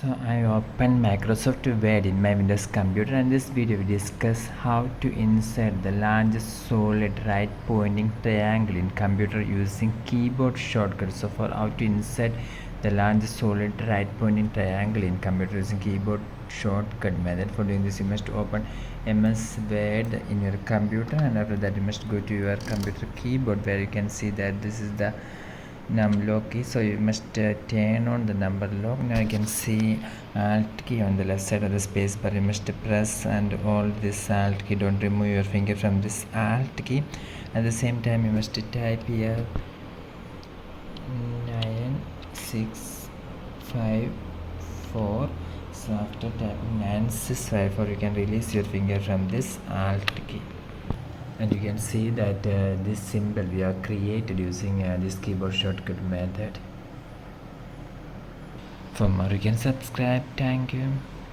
So I open Microsoft Word in my Windows computer, and this video we discuss how to insert the large solid right pointing triangle in computer using keyboard shortcuts. So for how to insert the large solid right pointing triangle in computer using keyboard shortcut method. For doing this you must open MS Word in your computer, and after that you must go to your computer keyboard where you can see that this is the numlock key, so you must turn on the number lock. Now you can see alt key on the left side of the space bar. You must press and hold this alt key. Don't remove your finger from this alt key. At the same time you must type here 9654. So after typing 9654 you can release your finger from this alt key, and you can see that this symbol we have created using this keyboard shortcut method. For more you can subscribe. Thank you.